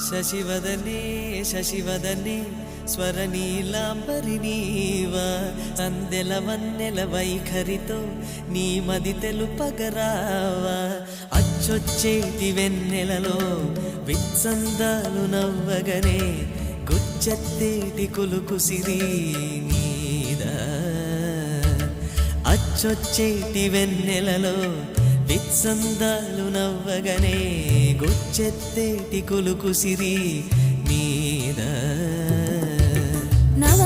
శశివదనే శశివదనే స్వరనీలాంబరి నీవా అందెల వన్నెల వైఖరితో నీ మది తెలుపగరావా అచ్చొచ్చేటి వెన్నెలలో విత్సందాలు నవ్వగనే గుచ్చెత్తేటి కులుకు సిరి నీదా అచ్చొచ్చేటి వెన్నెలలో విత్సందాలు నవ్వగనే గుచ్చెత్తేటి కులుకు సిరి నీదా నవ